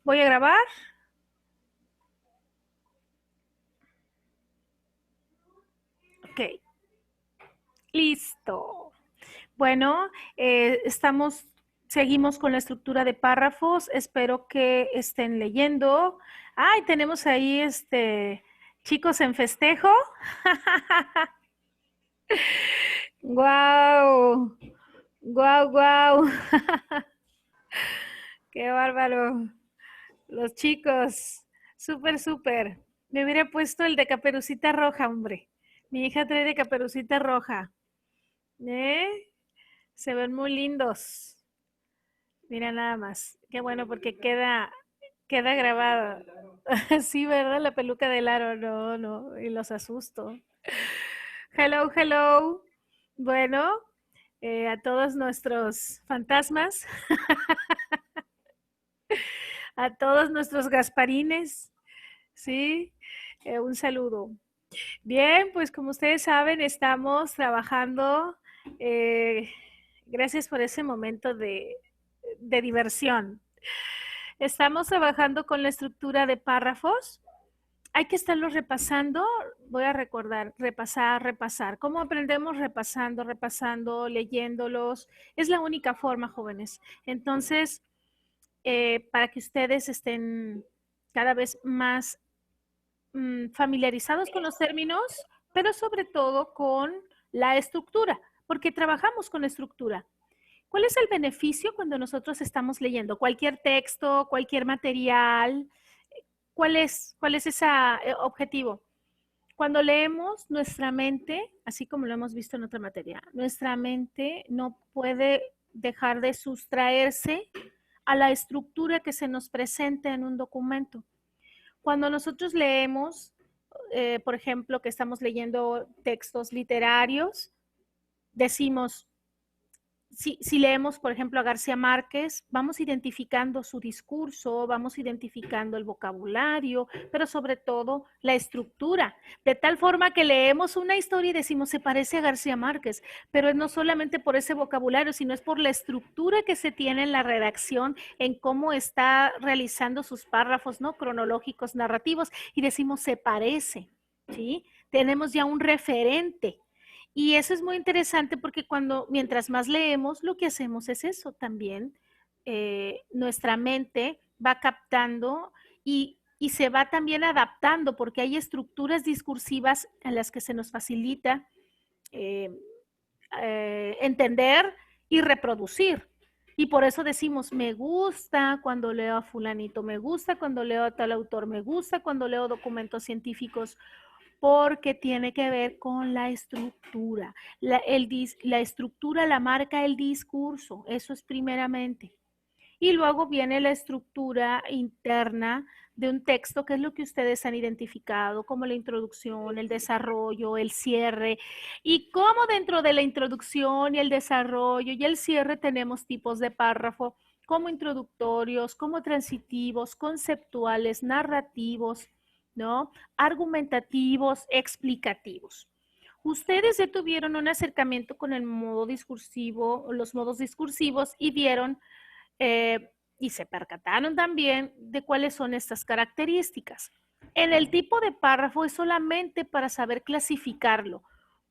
Voy a grabar. Ok, listo. Bueno, seguimos con la estructura de párrafos. Espero que estén leyendo. Ay, tenemos ahí chicos en festejo. Guau, guau, guau. Qué bárbaro. Los chicos. Súper, súper. Me hubiera puesto el de Caperucita Roja, hombre. Mi hija trae de Caperucita Roja. ¿Eh? Se ven muy lindos. Mira nada más. Qué bueno porque queda grabado. Sí, ¿verdad? La peluca del aro. No, no. Y los asusto. Hello, hello. Bueno, a todos nuestros fantasmas, a todos nuestros Gasparines, ¿sí? Un saludo. Bien, pues como ustedes saben, estamos trabajando. eh, Gracias por ese momento de diversión. Estamos trabajando con la estructura de párrafos. Hay que estarlos repasando. Voy a recordar, repasar, repasar. ¿Cómo aprendemos? Repasando, repasando, leyéndolos. Es la única forma, jóvenes. Entonces, para que ustedes estén cada vez más familiarizados con los términos, pero sobre todo con la estructura, porque trabajamos con estructura. ¿Cuál es el beneficio cuando nosotros estamos leyendo cualquier texto, cualquier material? ¿Cuál es ese objetivo? Cuando leemos, nuestra mente, así como lo hemos visto en otra materia, nuestra mente no puede dejar de sustraerse a la estructura que se nos presenta en un documento. Cuando nosotros leemos, por ejemplo, que estamos leyendo textos literarios, decimos, si leemos, por ejemplo, a García Márquez, vamos identificando su discurso, vamos identificando el vocabulario, pero sobre todo la estructura, de tal forma que leemos una historia y decimos, se parece a García Márquez, pero no solamente por ese vocabulario, sino es por la estructura que se tiene en la redacción, en cómo está realizando sus párrafos, ¿no? Cronológicos, narrativos, y decimos, se parece, ¿sí? Tenemos ya un referente. Y eso es muy interesante porque mientras más leemos, lo que hacemos es eso también. Nuestra mente va captando y se va también adaptando porque hay estructuras discursivas a las que se nos facilita eh, entender y reproducir. Y por eso decimos, me gusta cuando leo a fulanito, me gusta cuando leo a tal autor, me gusta cuando leo documentos científicos, porque tiene que ver con la estructura. La estructura la marca el discurso, eso es primeramente. Y luego viene la estructura interna de un texto, que es lo que ustedes han identificado, como la introducción, el desarrollo, el cierre, y cómo dentro de la introducción y el desarrollo y el cierre tenemos tipos de párrafo, como introductorios, como transitivos, conceptuales, narrativos, ¿no? Argumentativos, explicativos. Ustedes ya tuvieron un acercamiento con el modo discursivo, los modos discursivos, y vieron y se percataron también de cuáles son estas características. En el tipo de párrafo es solamente para saber clasificarlo.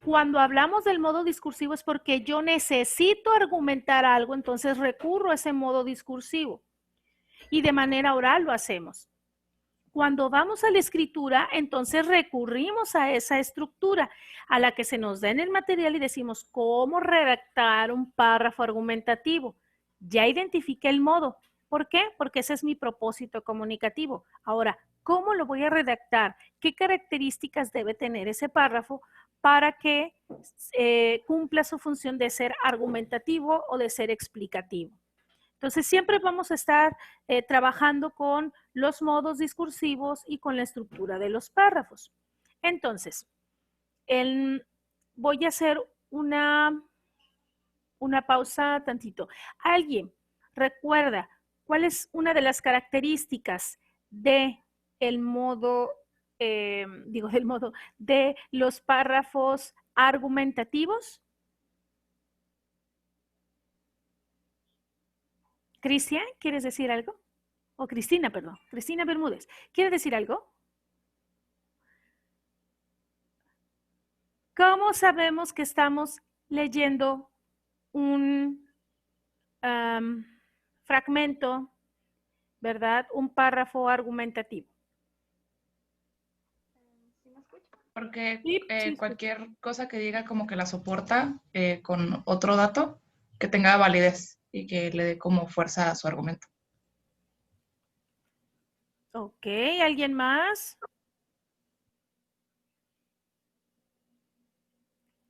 Cuando hablamos del modo discursivo es porque yo necesito argumentar algo, entonces recurro a ese modo discursivo y de manera oral lo hacemos. Cuando vamos a la escritura, entonces recurrimos a esa estructura a la que se nos da en el material y decimos cómo redactar un párrafo argumentativo. Ya identifiqué el modo. ¿Por qué? Porque ese es mi propósito comunicativo. Ahora, ¿cómo lo voy a redactar? ¿Qué características debe tener ese párrafo para que cumpla su función de ser argumentativo o de ser explicativo? Entonces, siempre vamos a estar trabajando con los modos discursivos y con la estructura de los párrafos. Entonces, voy a hacer una pausa tantito. ¿Alguien recuerda cuál es una de las características de el modo, del modo, de los párrafos argumentativos? Cristian, ¿quieres decir algo? o Cristina, perdón, Cristina Bermúdez. ¿Quiere decir algo? ¿Cómo sabemos que estamos leyendo un fragmento, verdad? Un párrafo argumentativo. Porque Sí. cualquier cosa que diga como que la soporta con otro dato que tenga validez y que le dé como fuerza a su argumento. Ok, ¿alguien más?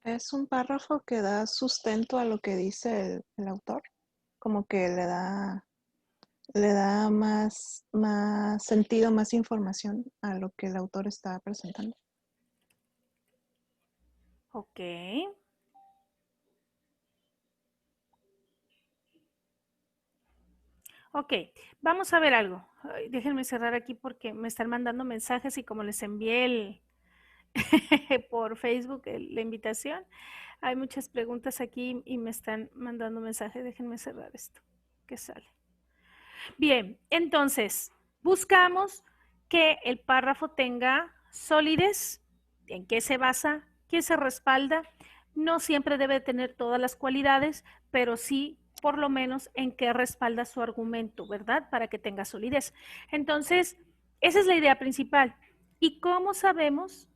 Es un párrafo que da sustento a lo que dice el autor, como que le da más sentido, más información a lo que el autor está presentando. Ok. Ok, vamos a ver algo. Ay, déjenme cerrar aquí porque me están mandando mensajes y como les envié por Facebook la invitación, hay muchas preguntas aquí y me están mandando mensajes. Déjenme cerrar esto, que sale. Bien, entonces, buscamos que el párrafo tenga solidez. ¿En qué se basa? ¿Qué se respalda? No siempre debe tener todas las cualidades, pero sí por lo menos en qué respalda su argumento, ¿verdad? Para que tenga solidez. Entonces, esa es la idea principal. ¿Y cómo sabemos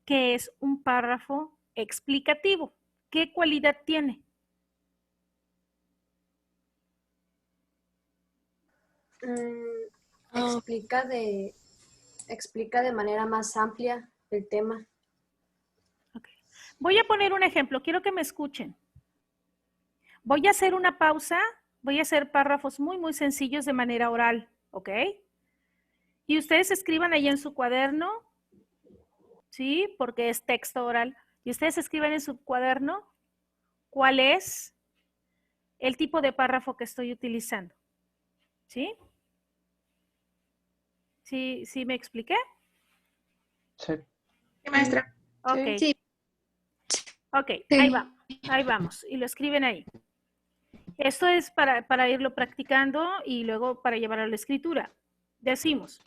que es un párrafo explicativo? ¿Qué cualidad tiene? Explica de manera más amplia el tema. Okay. Voy a poner un ejemplo, quiero que me escuchen. Voy a hacer una pausa, voy a hacer párrafos muy, muy sencillos de manera oral, ¿ok? Y ustedes escriban ahí en su cuaderno, ¿sí? Porque es texto oral. Y ustedes escriban en su cuaderno cuál es el tipo de párrafo que estoy utilizando, ¿sí? ¿Sí me expliqué? Sí. Sí, maestra. Ok. Sí. Ok, Sí. ahí vamos. Y lo escriben ahí. Esto es para irlo practicando y luego para llevar a la escritura. Decimos,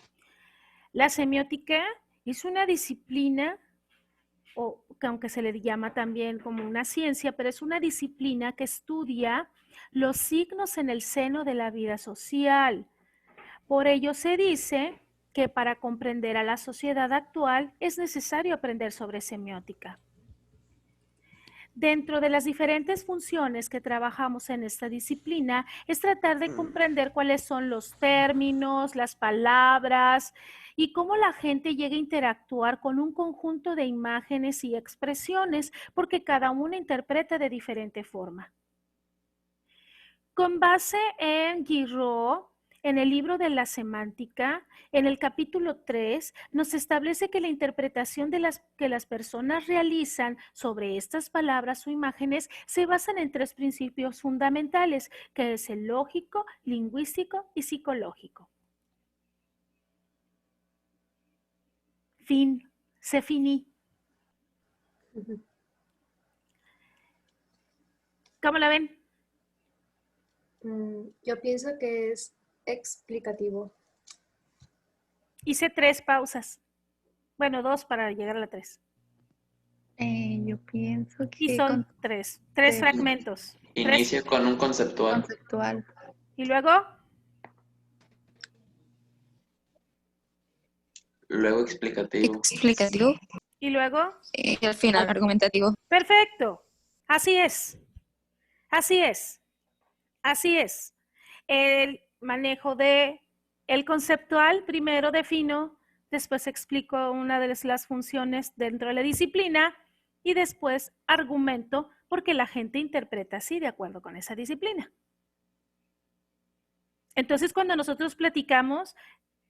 la semiótica es una disciplina, o que aunque se le llama también como una ciencia, pero es una disciplina que estudia los signos en el seno de la vida social. Por ello se dice que para comprender a la sociedad actual es necesario aprender sobre semiótica. Dentro de las diferentes funciones que trabajamos en esta disciplina es tratar de comprender cuáles son los términos, las palabras y cómo la gente llega a interactuar con un conjunto de imágenes y expresiones, porque cada uno interpreta de diferente forma. Con base en Guiraud, en el libro de la semántica, en el capítulo 3, nos establece que la interpretación que las personas realizan sobre estas palabras o imágenes se basan en tres principios fundamentales, que es el lógico, lingüístico y psicológico. Fin, se finí. ¿Cómo la ven? Yo pienso que es explicativo. Hice 3 pausas. Bueno, 2 para llegar a la 3. Yo pienso Y que son 3 fragmentos. Inicia con un conceptual. conceptual. ¿Y luego? Luego explicativo. Explicativo. ¿Y luego? Y al final argumentativo. Perfecto. Así es. Así es. Así es. El manejo de el conceptual, primero defino, después explico una de las funciones dentro de la disciplina y después argumento porque la gente interpreta así de acuerdo con esa disciplina. Entonces, cuando nosotros platicamos,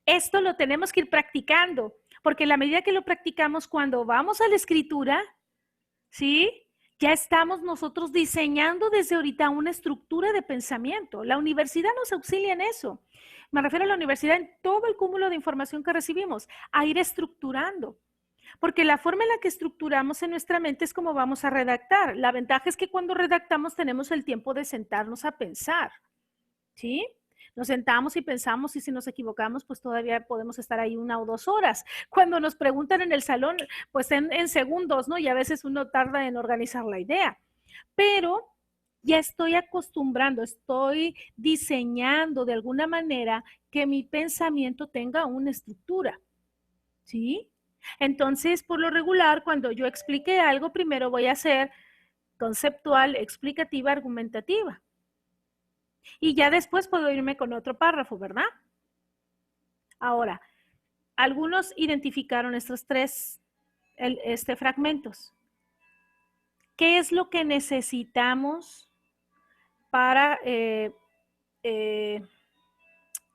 esto lo tenemos que ir practicando, porque en la medida que lo practicamos, cuando vamos a la escritura, ¿sí? Ya estamos nosotros diseñando desde ahorita una estructura de pensamiento. La universidad nos auxilia en eso. Me refiero a la universidad en todo el cúmulo de información que recibimos, a ir estructurando. Porque la forma en la que estructuramos en nuestra mente es como vamos a redactar. La ventaja es que cuando redactamos tenemos el tiempo de sentarnos a pensar, ¿sí? Nos sentamos y pensamos y si nos equivocamos, pues todavía podemos estar ahí 1 o 2 horas. Cuando nos preguntan en el salón, pues en segundos, ¿no? Y a veces uno tarda en organizar la idea. Pero ya estoy acostumbrando, estoy diseñando de alguna manera que mi pensamiento tenga una estructura, ¿sí? Entonces, por lo regular, cuando yo explique algo, primero voy a hacer conceptual, explicativa, argumentativa. Y ya después puedo irme con otro párrafo, ¿verdad? Ahora, algunos identificaron estos 3 fragmentos. ¿Qué es lo que necesitamos para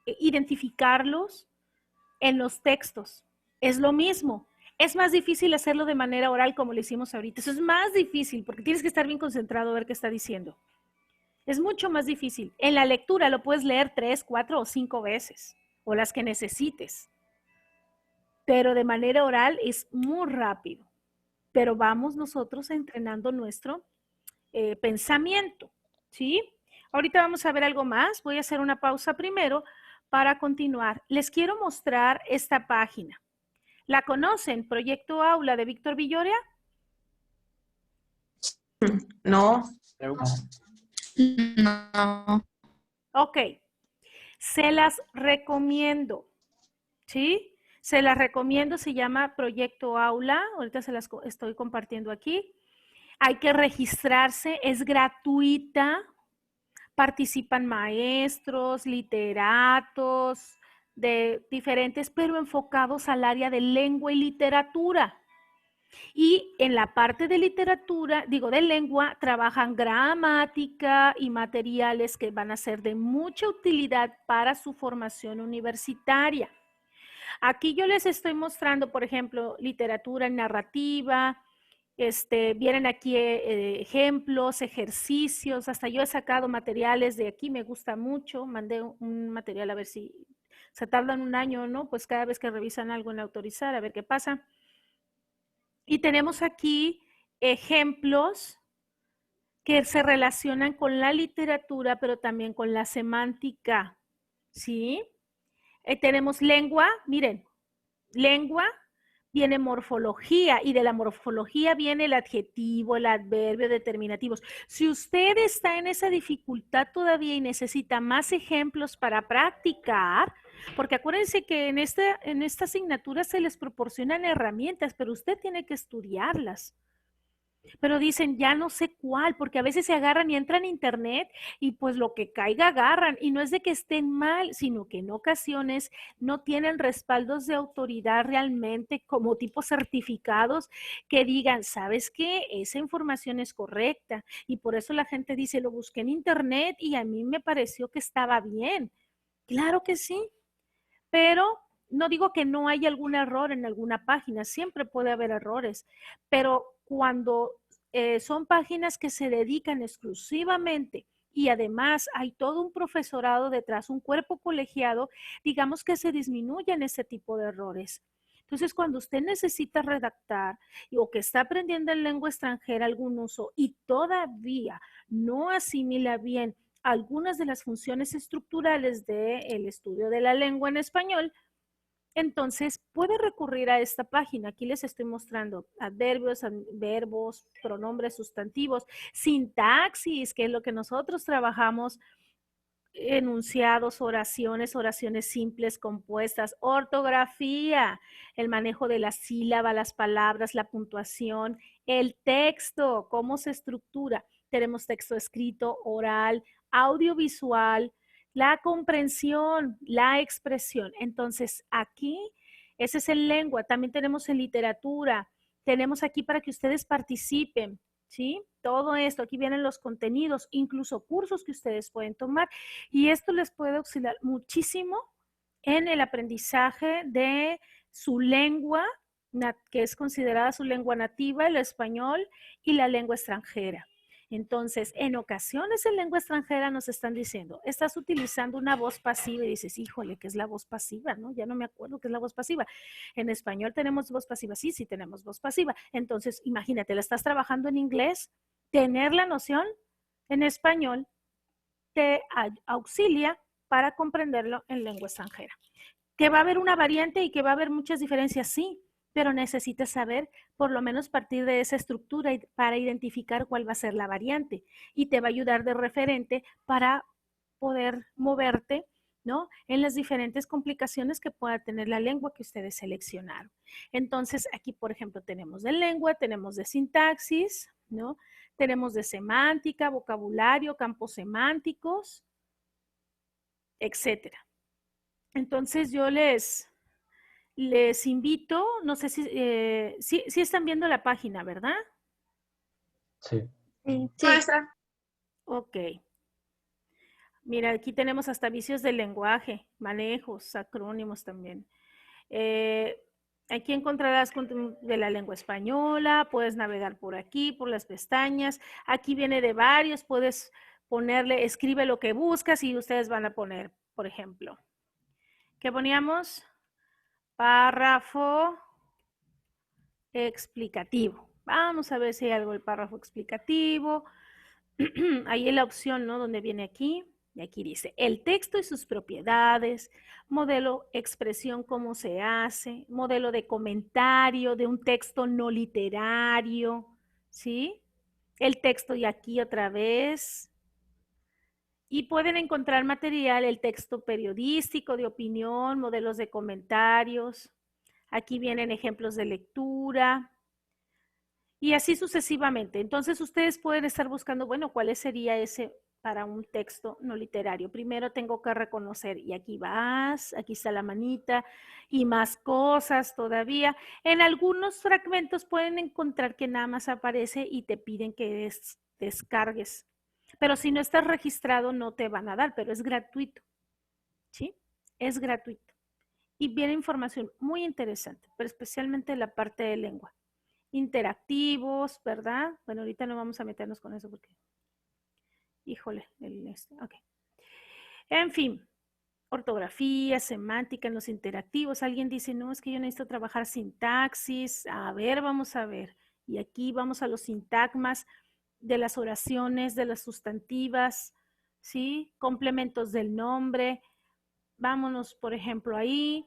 identificarlos en los textos? Es lo mismo. Es más difícil hacerlo de manera oral como lo hicimos ahorita. Eso es más difícil porque tienes que estar bien concentrado a ver qué está diciendo. Es mucho más difícil. En la lectura lo puedes leer 3, 4 o 5 veces o las que necesites. Pero de manera oral es muy rápido. Pero vamos nosotros entrenando nuestro pensamiento, ¿sí? Ahorita vamos a ver algo más. Voy a hacer una pausa primero para continuar. Les quiero mostrar esta página. ¿La conocen? Proyecto Aula de Víctor Villoria. No. No. Ok. Se las recomiendo, ¿sí? Se las recomiendo, se llama Proyecto Aula. Ahorita se las estoy compartiendo aquí. Hay que registrarse, es gratuita. Participan maestros, literatos, de diferentes, pero enfocados al área de lengua y literatura. Y en la parte de literatura, digo de lengua, trabajan gramática y materiales que van a ser de mucha utilidad para su formación universitaria. Aquí yo les estoy mostrando, por ejemplo, literatura narrativa, vienen aquí ejemplos, ejercicios, hasta yo he sacado materiales de aquí, me gusta mucho, mandé un material a ver si se tardan 1 año, ¿no? Pues cada vez que revisan algo en autorizar, a ver qué pasa. Y tenemos aquí ejemplos que se relacionan con la literatura, pero también con la semántica, ¿sí? Tenemos lengua, miren, lengua, viene morfología y de la morfología viene el adjetivo, el adverbio, determinativos. Si usted está en esa dificultad todavía y necesita más ejemplos para practicar, porque acuérdense que en esta asignatura se les proporcionan herramientas, pero usted tiene que estudiarlas. Pero dicen, ya no sé cuál, porque a veces se agarran y entran a internet y pues lo que caiga agarran. Y no es de que estén mal, sino que en ocasiones no tienen respaldos de autoridad realmente como tipo certificados que digan, ¿sabes qué? Esa información es correcta. Y por eso la gente dice, lo busqué en internet y a mí me pareció que estaba bien. Claro que sí, pero no digo que no haya algún error en alguna página, siempre puede haber errores, pero cuando son páginas que se dedican exclusivamente y además hay todo un profesorado detrás, un cuerpo colegiado, digamos que se disminuyen ese tipo de errores. Entonces, cuando usted necesita redactar o que está aprendiendo en lengua extranjera algún uso y todavía no asimila bien algunas de las funciones estructurales del estudio de la lengua en español, entonces puede recurrir a esta página. Aquí les estoy mostrando adverbios, verbos, pronombres, sustantivos, sintaxis, que es lo que nosotros trabajamos, enunciados, oraciones, oraciones simples, compuestas, ortografía, el manejo de la sílaba, las palabras, la puntuación, el texto, cómo se estructura. Tenemos texto escrito, oral, audiovisual, la comprensión, la expresión. Entonces, aquí, ese es en lengua. También tenemos en literatura. Tenemos aquí para que ustedes participen, ¿sí? Todo esto, aquí vienen los contenidos, incluso cursos que ustedes pueden tomar. Y esto les puede auxiliar muchísimo en el aprendizaje de su lengua, que es considerada su lengua nativa, el español, y la lengua extranjera. Entonces, en ocasiones en lengua extranjera nos están diciendo, estás utilizando una voz pasiva y dices, híjole, ¿qué es la voz pasiva? ¿No? Ya no me acuerdo qué es la voz pasiva. En español tenemos voz pasiva, sí, sí tenemos voz pasiva. Entonces, imagínate, la estás trabajando en inglés, tener la noción en español te auxilia para comprenderlo en lengua extranjera. Que va a haber una variante y que va a haber muchas diferencias, sí, pero necesitas saber por lo menos partir de esa estructura para identificar cuál va a ser la variante y te va a ayudar de referente para poder moverte, ¿no? En las diferentes complicaciones que pueda tener la lengua que ustedes seleccionaron. Entonces, aquí, por ejemplo, tenemos de lengua, tenemos de sintaxis, ¿no? Tenemos de semántica, vocabulario, campos semánticos, etcétera. Entonces, yo les invito, no sé si están viendo la página, ¿verdad? Sí. Sí. Maestra. Ok. Mira, aquí tenemos hasta vicios del lenguaje, manejos, acrónimos también. Aquí encontrarás de la lengua española, puedes navegar por aquí, por las pestañas. Aquí viene de varios, puedes ponerle, escribe lo que buscas y ustedes van a poner, por ejemplo. ¿Qué poníamos? Párrafo explicativo. Vamos a ver si hay algo del párrafo explicativo. Ahí es la opción, ¿no? Donde viene aquí. Y aquí dice, el texto y sus propiedades, modelo expresión, cómo se hace, modelo de comentario de un texto no literario, ¿sí? El texto y aquí otra vez. Y pueden encontrar material, el texto periodístico de opinión, modelos de comentarios. Aquí vienen ejemplos de lectura. Y así sucesivamente. Entonces ustedes pueden estar buscando, bueno, ¿cuál sería ese para un texto no literario? Primero tengo que reconocer, y aquí vas, aquí está la manita, y más cosas todavía. En algunos fragmentos pueden encontrar que nada más aparece y te piden que descargues. Pero si no estás registrado no te van a dar, pero es gratuito. ¿Sí? Es gratuito. Y viene información muy interesante, pero especialmente la parte de lengua. Interactivos, ¿verdad? Bueno, ahorita no vamos a meternos con eso porque, híjole, ok. En fin, ortografía, semántica en los interactivos. Alguien dice, no, es que yo necesito trabajar sintaxis. A ver, vamos a ver. Y aquí vamos a los sintagmas de las oraciones, de las sustantivas, ¿sí? Complementos del nombre. Vámonos, por ejemplo, ahí.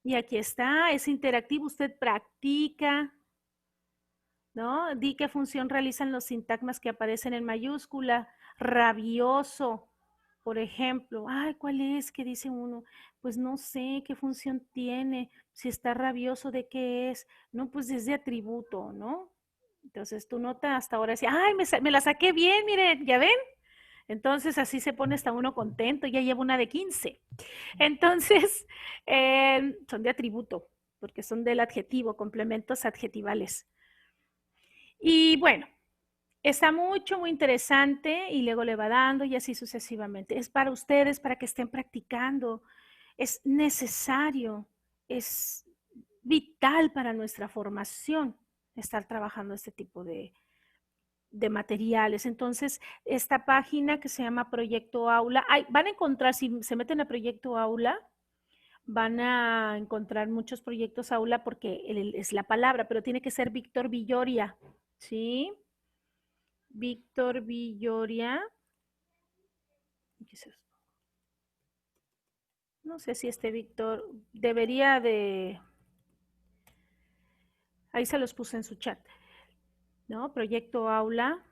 Y aquí está, es interactivo, usted practica, ¿no? Di qué función realizan los sintagmas que aparecen en mayúscula. Rabioso, por ejemplo. Ay, ¿cuál es? ¿Qué dice uno? Pues no sé qué función tiene. Si está rabioso, ¿de qué es? No, pues es de atributo, ¿no? Entonces tu nota hasta ahora decía, ay, me la saqué bien, miren, ¿ya ven? Entonces así se pone hasta uno contento, ya llevo una de 15. Entonces, son de atributo, porque son del adjetivo, complementos adjetivales. Y bueno, está muy interesante y luego le va dando y así sucesivamente. Es para ustedes, para que estén practicando. Es necesario, es vital para nuestra formación estar trabajando este tipo de materiales. Entonces, esta página que se llama Proyecto Aula, van a encontrar, si se meten a Proyecto Aula, van a encontrar muchos proyectos aula porque es la palabra, pero tiene que ser Víctor Villoria, ¿sí? Víctor Villoria. ¿Qué es esto? No sé si este Víctor debería de... Ahí se los puse en su chat, ¿no? Proyecto Aula.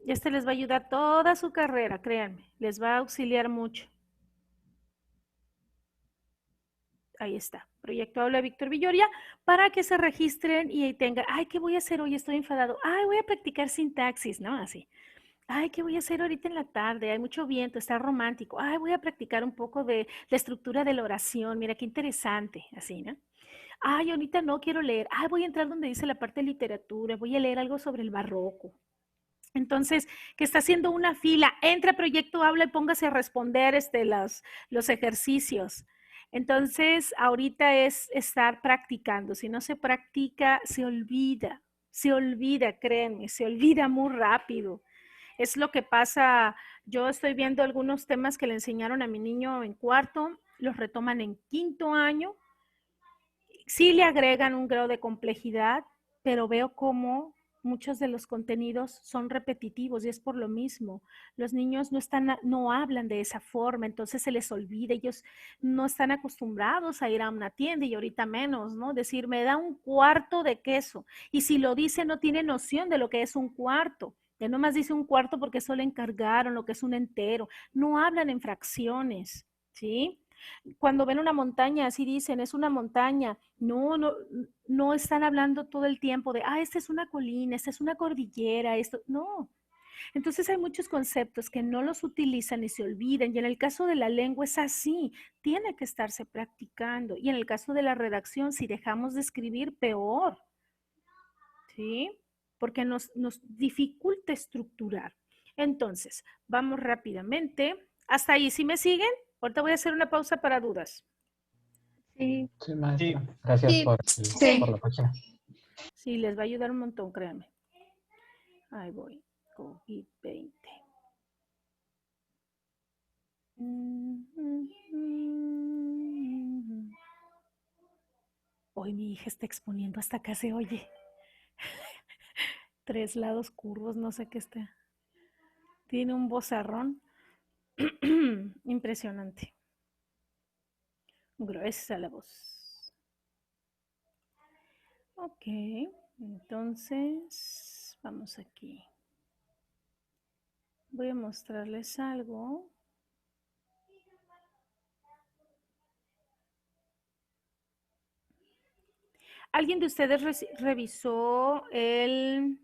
Este les va a ayudar toda su carrera, créanme, les va a auxiliar mucho. Ahí está, Proyecto Aula Víctor Villoria, para que se registren y tengan, ay, ¿qué voy a hacer hoy? Estoy enfadado. Ay, voy a practicar sintaxis, ¿no? Así. Ay, ¿qué voy a hacer ahorita en la tarde? Hay mucho viento, está romántico. Ay, voy a practicar un poco de la estructura de la oración. Mira, qué interesante, así, ¿no? Ay, ahorita no quiero leer. Ay, voy a entrar donde dice la parte de literatura. Voy a leer algo sobre el barroco. Entonces, que está haciendo una fila, entra a Proyecto Aula y póngase a responder los ejercicios. Entonces, ahorita es estar practicando. Si no se practica, se olvida, créanme, se olvida muy rápido. Es lo que pasa, yo estoy viendo algunos temas que le enseñaron a mi niño en cuarto, los retoman en quinto año. Sí le agregan un grado de complejidad, pero veo cómo muchos de los contenidos son repetitivos y es por lo mismo. Los niños no hablan de esa forma, entonces se les olvida. Ellos no están acostumbrados a ir a una tienda y ahorita menos, ¿no? Decir, me da un cuarto de queso. Y si lo dice, no tiene noción de lo que es un cuarto. Ya nomás dice un cuarto porque solo encargaron lo que es un entero. No hablan en fracciones, ¿sí? Cuando ven una montaña, así dicen, es una montaña. No están hablando todo el tiempo de, esta es una colina, esta es una cordillera, esto. No. Entonces hay muchos conceptos que no los utilizan y se olvidan. Y en el caso de la lengua es así, tiene que estarse practicando. Y en el caso de la redacción, si dejamos de escribir, peor. ¿Sí? Porque nos dificulta estructurar. Entonces, vamos rápidamente. Hasta ahí, ¿sí me siguen? Ahorita voy a hacer una pausa para dudas. Sí. Sí, maestra. Gracias Sí. por la página. Sí, les va a ayudar un montón, créanme. Ahí voy. COVID-20. Hoy mi hija está exponiendo, hasta acá se oye. 3 lados curvos, no sé qué está. Tiene un vozarrón impresionante. Gruesa la voz. Ok, entonces vamos aquí. Voy a mostrarles algo. ¿Alguien de ustedes revisó el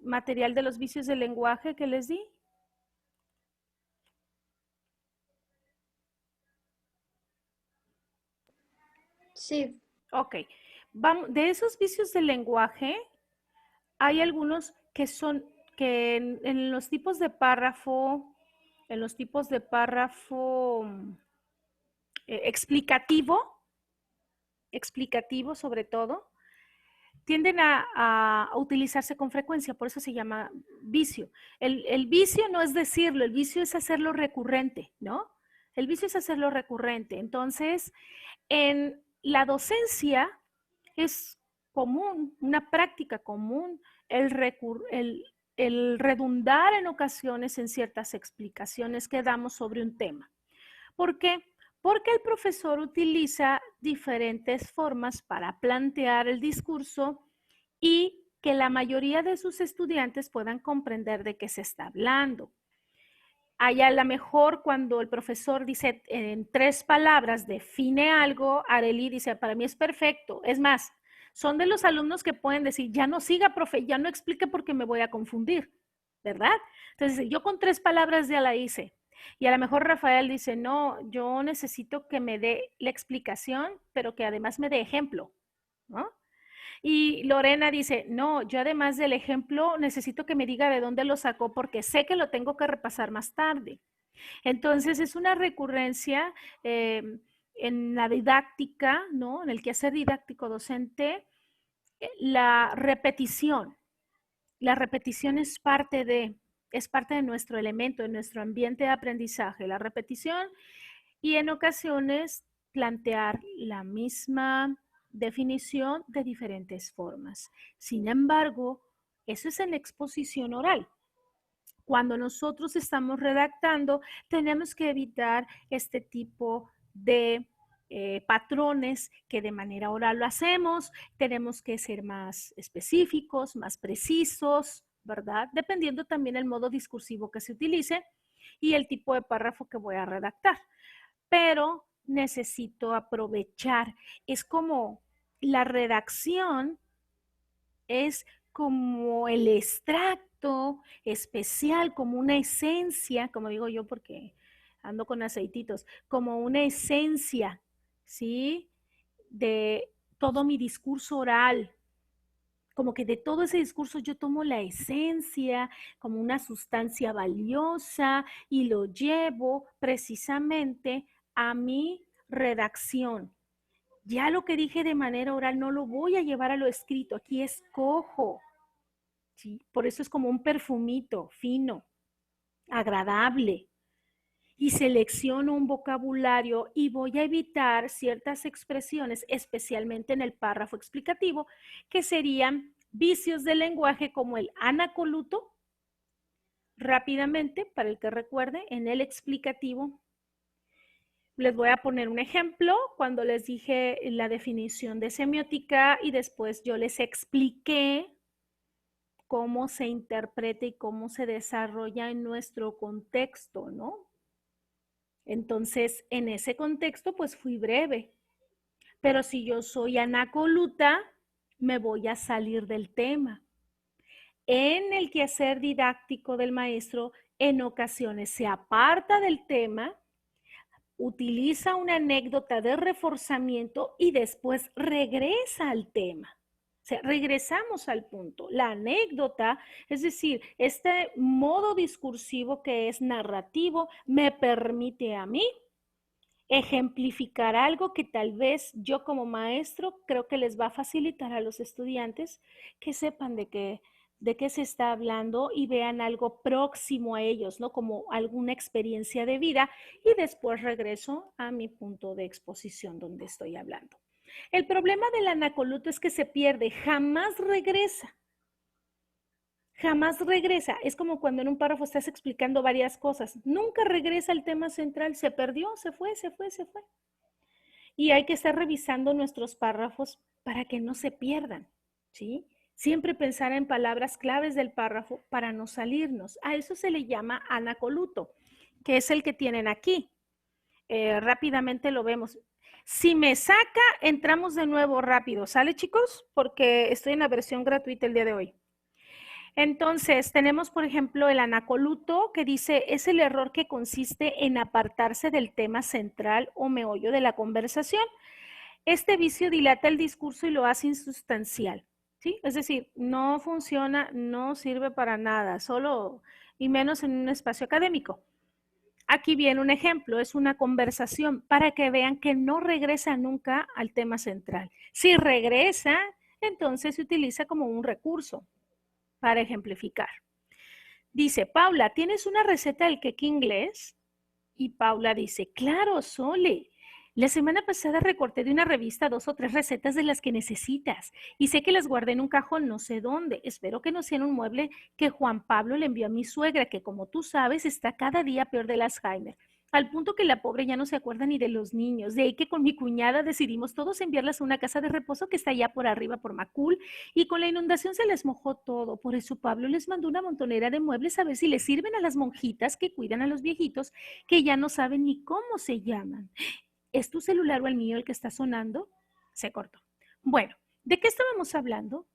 material de los vicios del lenguaje que les di? Sí, Ok, vamos, de esos vicios del lenguaje, hay algunos que son, que en los tipos de párrafo, explicativo sobre todo, tienden a utilizarse con frecuencia, por eso se llama vicio. El vicio no es decirlo, el vicio es hacerlo recurrente, ¿no? El vicio es hacerlo recurrente. Entonces, en la docencia es común, una práctica común, el redundar en ocasiones en ciertas explicaciones que damos sobre un tema. ¿Por qué? Porque el profesor utiliza diferentes formas para plantear el discurso y que la mayoría de sus estudiantes puedan comprender de qué se está hablando. Allá a lo mejor cuando el profesor dice en 3 palabras define algo, Arely dice, para mí es perfecto. Es más, son de los alumnos que pueden decir, ya no siga, profe, ya no explique porque me voy a confundir, ¿verdad? Entonces, yo con 3 palabras ya la hice. Y a lo mejor Rafael dice, no, yo necesito que me dé la explicación, pero que además me dé ejemplo, ¿no? Y Lorena dice, no, yo además del ejemplo necesito que me diga de dónde lo sacó porque sé que lo tengo que repasar más tarde. Entonces es una recurrencia en la didáctica, ¿no? En el quehacer didáctico docente, la repetición. La repetición es parte de nuestro elemento, de nuestro ambiente de aprendizaje. La repetición y en ocasiones plantear la misma definición de diferentes formas. Sin embargo, eso es en exposición oral. Cuando nosotros estamos redactando, tenemos que evitar este tipo de patrones que de manera oral lo hacemos. Tenemos que ser más específicos, más precisos, ¿verdad? Dependiendo también el modo discursivo que se utilice y el tipo de párrafo que voy a redactar. Pero necesito aprovechar. Es como la redacción, es como el extracto especial, como una esencia, como digo yo porque ando con aceititos, como una esencia, ¿sí? De todo mi discurso oral. Como que de todo ese discurso yo tomo la esencia como una sustancia valiosa y lo llevo precisamente a mi redacción. Ya lo que dije de manera oral no lo voy a llevar a lo escrito, aquí escojo. ¿Sí? Por eso es como un perfumito fino, agradable. Y selecciono un vocabulario y voy a evitar ciertas expresiones, especialmente en el párrafo explicativo, que serían vicios del lenguaje como el anacoluto. Rápidamente, para el que recuerde, en el explicativo, les voy a poner un ejemplo cuando les dije la definición de semiótica y después yo les expliqué cómo se interpreta y cómo se desarrolla en nuestro contexto, ¿no? Entonces, en ese contexto, pues fui breve. Pero si yo soy anacoluta, me voy a salir del tema. En el quehacer didáctico del maestro, en ocasiones se aparta del tema, utiliza una anécdota de reforzamiento y después regresa al tema. O sea, regresamos al punto. La anécdota, es decir, este modo discursivo que es narrativo, me permite a mí ejemplificar algo que tal vez yo como maestro creo que les va a facilitar a los estudiantes que sepan de qué se está hablando y vean algo próximo a ellos, ¿no? Como alguna experiencia de vida y después regreso a mi punto de exposición donde estoy hablando. El problema del anacoluto es que se pierde, jamás regresa. Jamás regresa. Es como cuando en un párrafo estás explicando varias cosas. Nunca regresa al tema central. Se perdió, se fue. Y hay que estar revisando nuestros párrafos para que no se pierdan, ¿sí? Siempre pensar en palabras claves del párrafo para no salirnos. A eso se le llama anacoluto, que es el que tienen aquí. Rápidamente lo vemos. Si me saca, entramos de nuevo rápido. ¿Sale, chicos? Porque estoy en la versión gratuita el día de hoy. Entonces, tenemos, por ejemplo, el anacoluto que dice, es el error que consiste en apartarse del tema central o meollo de la conversación. Este vicio dilata el discurso y lo hace insustancial, ¿sí? Es decir, no funciona, no sirve para nada, solo y menos en un espacio académico. Aquí viene un ejemplo, es una conversación para que vean que no regresa nunca al tema central. Si regresa, entonces se utiliza como un recurso para ejemplificar. Dice, Paula, ¿tienes una receta del queque inglés? Y Paula dice, claro, Sole. La semana pasada recorté de una revista 2 o 3 recetas de las que necesitas y sé que las guardé en un cajón no sé dónde. Espero que no sea en un mueble que Juan Pablo le envió a mi suegra, que como tú sabes está cada día peor del Alzheimer. Al punto que la pobre ya no se acuerda ni de los niños. De ahí que con mi cuñada decidimos todos enviarlas a una casa de reposo que está allá por arriba por Macul y con la inundación se les mojó todo. Por eso Pablo les mandó una montonera de muebles a ver si les sirven a las monjitas que cuidan a los viejitos que ya no saben ni cómo se llaman. ¿Es tu celular o el mío el que está sonando? Se cortó. Bueno, ¿de qué estábamos hablando?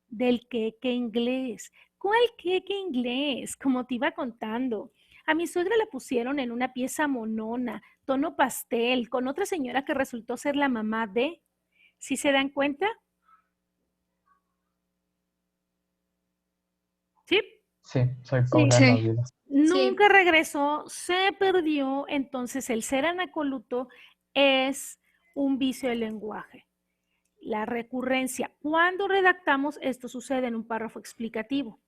Del queque inglés. ¿Cuál queque inglés? Como te iba contando. A mi suegra la pusieron en una pieza monona, tono pastel, con otra señora que resultó ser la mamá de... ¿Sí se dan cuenta? ¿Sí? Sí, soy Paula Sí. Novio. Nunca regresó, se perdió, entonces el ser anacoluto es un vicio del lenguaje. La recurrencia. Cuando redactamos, esto sucede en un párrafo explicativo.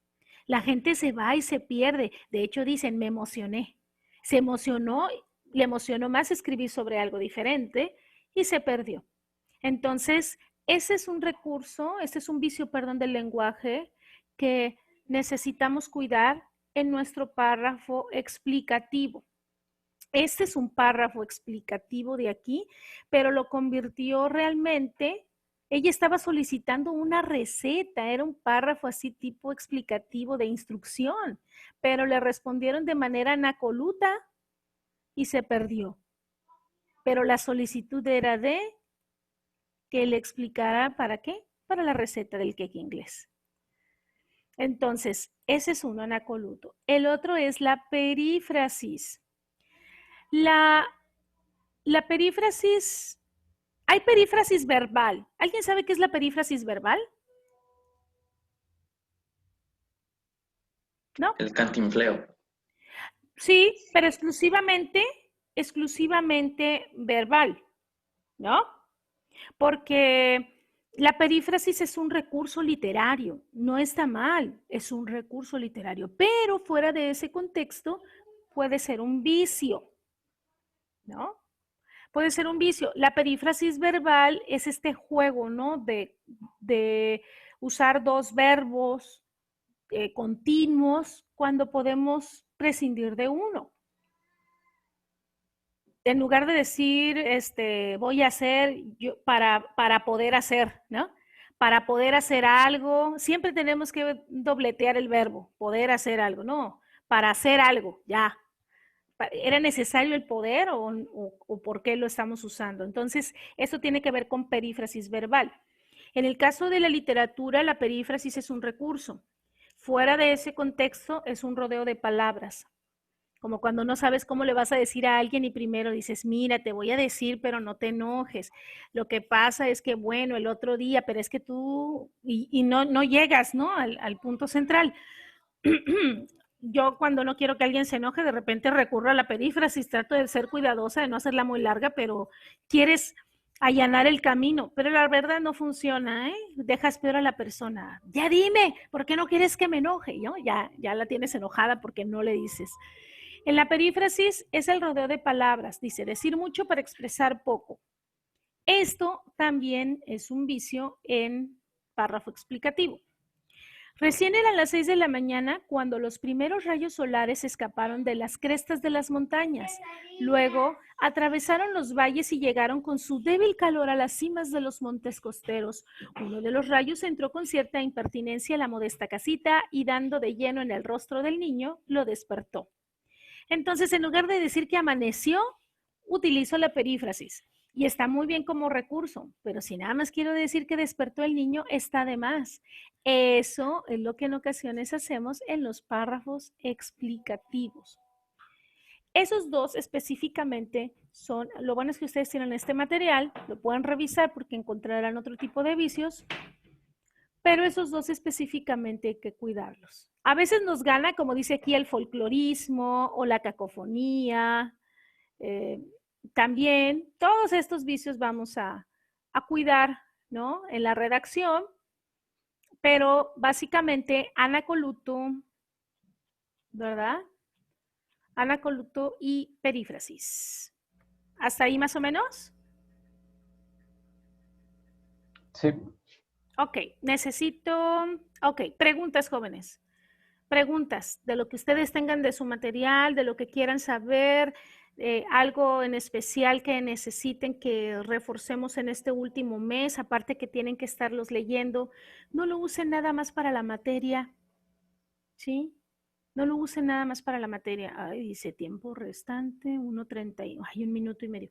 La gente se va y se pierde. De hecho, dicen, me emocioné. Se emocionó, le emocionó más escribir sobre algo diferente y se perdió. Entonces, ese es un recurso, ese es un vicio, perdón, del lenguaje que necesitamos cuidar en nuestro párrafo explicativo. Este es un párrafo explicativo de aquí, pero lo convirtió realmente, ella estaba solicitando una receta, era un párrafo así tipo explicativo de instrucción, pero le respondieron de manera anacoluta y se perdió. Pero la solicitud era de que le explicara para qué, para la receta del queque inglés. Entonces, ese es uno anacoluto. El otro es la perífrasis. La perífrasis, hay perífrasis verbal. ¿Alguien sabe qué es la perífrasis verbal? ¿No? El cantinfleo. Sí, pero exclusivamente verbal, ¿no? Porque la perífrasis es un recurso literario, no está mal, es un recurso literario, pero fuera de ese contexto puede ser un vicio, ¿no? Puede ser un vicio. La perífrasis verbal es este juego, ¿no? De usar dos verbos continuos cuando podemos prescindir de uno. En lugar de decir, voy a hacer, para poder hacer, ¿no? Para poder hacer algo, siempre tenemos que dobletear el verbo, poder hacer algo, no, para hacer algo, ya. ¿Era necesario el poder o por qué lo estamos usando? Entonces, eso tiene que ver con perífrasis verbal. En el caso de la literatura, la perífrasis es un recurso. Fuera de ese contexto, es un rodeo de palabras. Como cuando no sabes cómo le vas a decir a alguien y primero dices, mira, te voy a decir, pero no te enojes. Lo que pasa es que, bueno, el otro día, pero es que tú, y no llegas, ¿no? Al punto central. Yo cuando no quiero que alguien se enoje, de repente recurro a la perífrasis, trato de ser cuidadosa, de no hacerla muy larga, pero quieres allanar el camino, pero la verdad no funciona, ¿eh? Dejas peor a la persona. Ya dime, ¿por qué no quieres que me enoje? ¿No? Ya la tienes enojada porque no le dices. En la perífrasis es el rodeo de palabras, dice, decir mucho para expresar poco. Esto también es un vicio en párrafo explicativo. Recién eran las 6 de la mañana cuando los primeros rayos solares escaparon de las crestas de las montañas. Luego atravesaron los valles y llegaron con su débil calor a las cimas de los montes costeros. Uno de los rayos entró con cierta impertinencia a la modesta casita y dando de lleno en el rostro del niño, lo despertó. Entonces, en lugar de decir que amaneció, utilizo la perífrasis. Y está muy bien como recurso, pero si nada más quiero decir que despertó el niño, está de más. Eso es lo que en ocasiones hacemos en los párrafos explicativos. Esos dos específicamente son, lo bueno es que ustedes tienen este material, lo pueden revisar porque encontrarán otro tipo de vicios, pero esos dos específicamente hay que cuidarlos. A veces nos gana, como dice aquí, el folclorismo o la cacofonía. También todos estos vicios vamos a cuidar, ¿no? En la redacción, pero básicamente anacoluto, ¿verdad? Anacoluto y perífrasis. ¿Hasta ahí más o menos? Sí. Ok, preguntas, jóvenes. Preguntas de lo que ustedes tengan de su material, de lo que quieran saber, algo en especial que necesiten que reforcemos en este último mes, aparte que tienen que estarlos leyendo. No lo usen nada más para la materia, ¿sí? No lo usen nada más para la materia. Ay, dice tiempo restante, 1:31, hay 1 minuto y medio.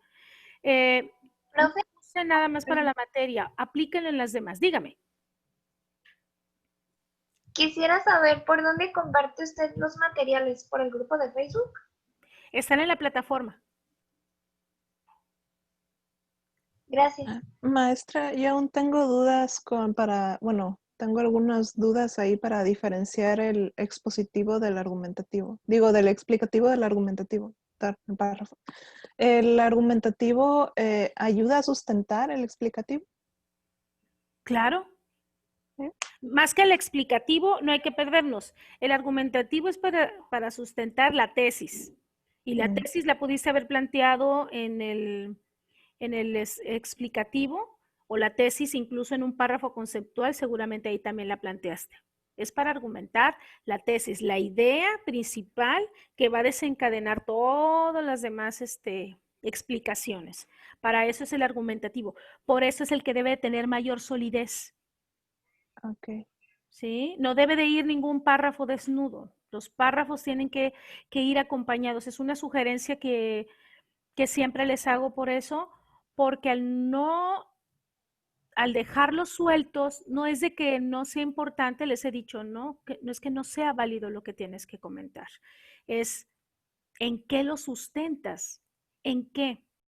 No Profe, lo usen nada más para la materia, aplíquenlo en las demás. Dígame. quisiera saber por dónde comparte usted los materiales, ¿por el grupo de Facebook? Están en la plataforma. Gracias. Maestra, yo aún tengo dudas tengo algunas dudas ahí para diferenciar el expositivo del argumentativo. Digo, del explicativo del argumentativo. El párrafo. ¿El argumentativo ayuda a sustentar el explicativo? Claro. ¿Sí? Más que el explicativo, no hay que perdernos. El argumentativo es para sustentar la tesis. Y la tesis la pudiste haber planteado en el explicativo o la tesis incluso en un párrafo conceptual, seguramente ahí también la planteaste. Es para argumentar la tesis, la idea principal que va a desencadenar todas las demás explicaciones. Para eso es el argumentativo. Por eso es el que debe tener mayor solidez. Ok. ¿Sí? No debe de ir ningún párrafo desnudo. Los párrafos tienen que ir acompañados. Es una sugerencia que siempre les hago por eso, porque al dejarlos sueltos, no es de que no sea importante, les he dicho, no es que no sea válido lo que tienes que comentar. Es en qué lo sustentas, en qué.